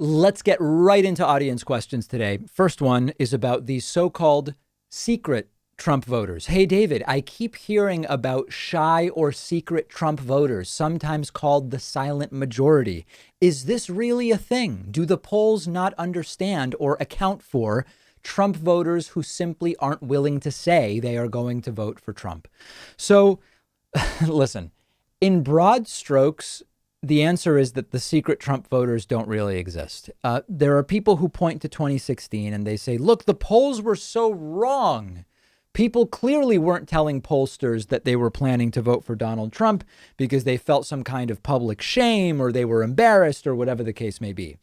Let's get right into audience questions today. First one is about these so-called secret Trump voters. Hey, David, I keep hearing about shy or secret Trump voters, sometimes called the silent majority. Is this really a thing? Do the polls not understand or account for Trump voters who simply aren't willing to say they are going to vote for Trump? So listen, in broad strokes, the answer is that the secret Trump voters don't really exist. There are people who point to 2016 and they say, look, the polls were so wrong. People clearly weren't telling pollsters that they were planning to vote for Donald Trump because they felt some kind of public shame or they were embarrassed or whatever the case may be.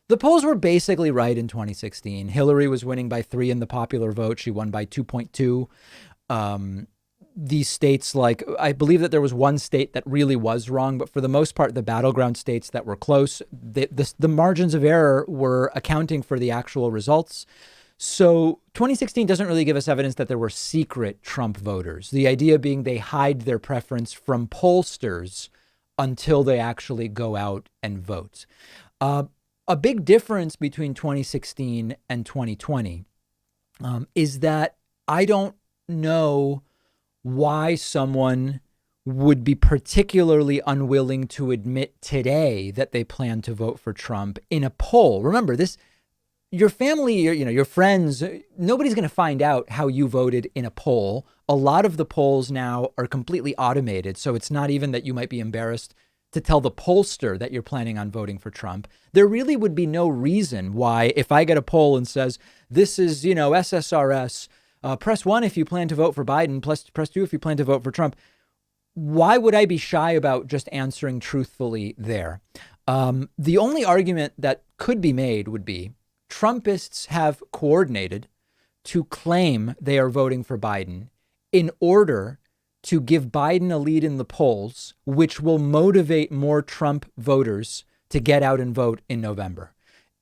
The polls were basically right in 2016. Hillary was winning by 3 in the popular vote. She won by 2.2. These states, like, I believe that there was one state that really was wrong, but for the most part, the battleground states that were close, the margins of error were accounting for the actual results. So 2016 doesn't really give us evidence that there were secret Trump voters. The idea being they hide their preference from pollsters until they actually go out and vote. A big difference between 2016 and 2020 is that I don't know why someone would be particularly unwilling to admit today that they plan to vote for Trump in a poll. Remember this, your family, your friends, nobody's going to find out how you voted in a poll. A lot of the polls now are completely automated. So it's not even that you might be embarrassed to tell the pollster that you're planning on voting for Trump. There really would be no reason why, if I get a poll and says, this is, SSRS, press 1 if you plan to vote for Biden, press 2 if you plan to vote for Trump. Why would I be shy about just answering truthfully there? The only argument that could be made would be Trumpists have coordinated to claim they are voting for Biden in order to give Biden a lead in the polls, which will motivate more Trump voters to get out and vote in November.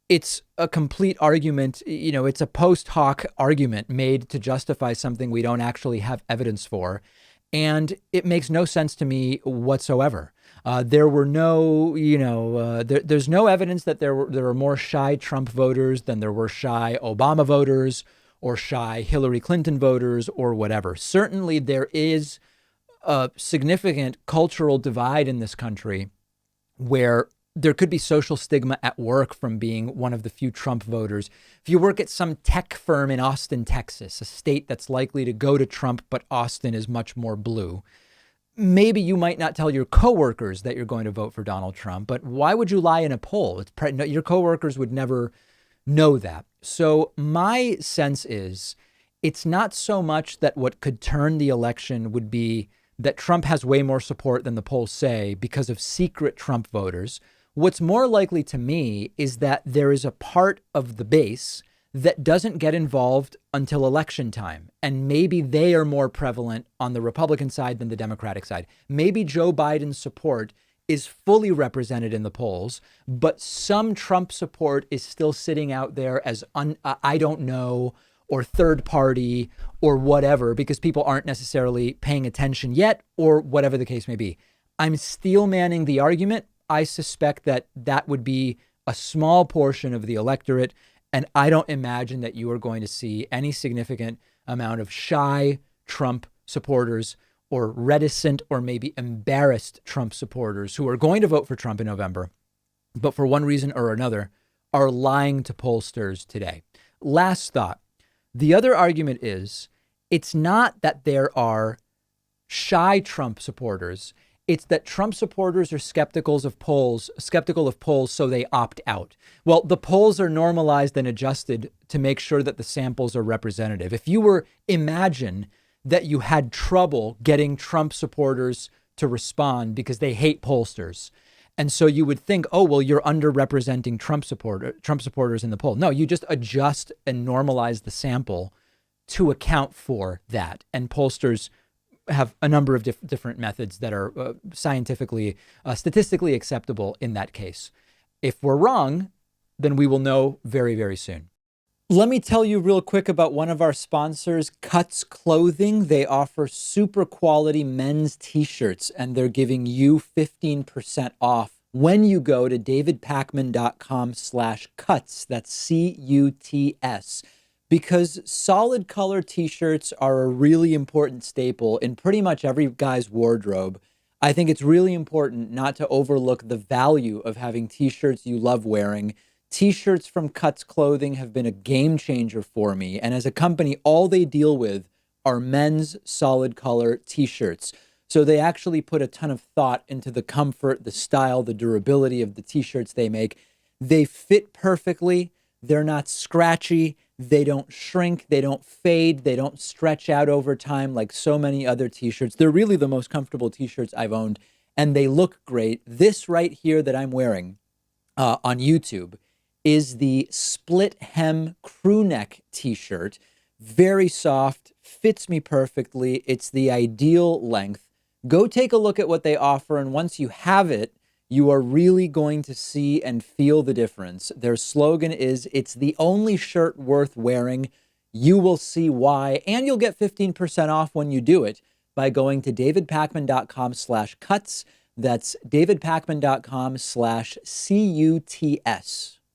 It's a complete argument. It's a post hoc argument made to justify something we don't actually have evidence for. And it makes no sense to me whatsoever. There were no, there's no evidence that there were more shy Trump voters than there were shy Obama voters or shy Hillary Clinton voters or whatever. Certainly there is a significant cultural divide in this country where there could be social stigma at work from being one of the few Trump voters. If you work at some tech firm in Austin, Texas, a state that's likely to go to Trump, but Austin is much more blue, maybe you might not tell your coworkers that you're going to vote for Donald Trump, but why would you lie in a poll? Your coworkers would never know that. So my sense is it's not so much that what could turn the election would be that Trump has way more support than the polls say because of secret Trump voters. What's more likely to me is that there is a part of the base that doesn't get involved until election time. And maybe they are more prevalent on the Republican side than the Democratic side. Maybe Joe Biden's support is fully represented in the polls, but some Trump support is still sitting out there as I don't know, or third party or whatever, because people aren't necessarily paying attention yet or whatever the case may be. I'm steel manning the argument. I suspect that that would be a small portion of the electorate. And I don't imagine that you are going to see any significant amount of shy Trump supporters or reticent or maybe embarrassed Trump supporters who are going to vote for Trump in November, but for one reason or another are lying to pollsters today. Last thought. The other argument is it's not that there are shy Trump supporters. It's that Trump supporters are skeptical of polls, so they opt out. Well, the polls are normalized and adjusted to make sure that the samples are representative. If you imagine that you had trouble getting Trump supporters to respond because they hate pollsters, and so you would think, oh, well, you're underrepresenting Trump supporters in the poll. No, you just adjust and normalize the sample to account for that. And pollsters have a number of different methods that are scientifically, statistically acceptable in that case. If we're wrong, then we will know very, very soon. Let me tell you real quick about one of our sponsors, Cuts Clothing. They offer super quality men's t-shirts, and they're giving you 15% off when you go to davidpakman.com/cuts. That's CUTS. Because solid color t-shirts are a really important staple in pretty much every guy's wardrobe. I think it's really important not to overlook the value of having t-shirts you love wearing. T-shirts from Cuts Clothing have been a game changer for me. And as a company, all they deal with are men's solid color t-shirts. So they actually put a ton of thought into the comfort, the style, the durability of the t-shirts they make. They fit perfectly. They're not scratchy. They don't shrink. They don't fade. They don't stretch out over time like so many other t-shirts. They're really the most comfortable t-shirts I've owned, and they look great. This right here that I'm wearing on YouTube is the split hem crew neck t-shirt. Very soft, fits me perfectly. It's the ideal length. Go take a look at what they offer, and once you have it, you are really going to see and feel the difference. Their slogan is, "It's the only shirt worth wearing." You will see why, and you'll get 15% off when you do it by going to davidpakman.com/cuts. That's davidpakman.com/CUTS.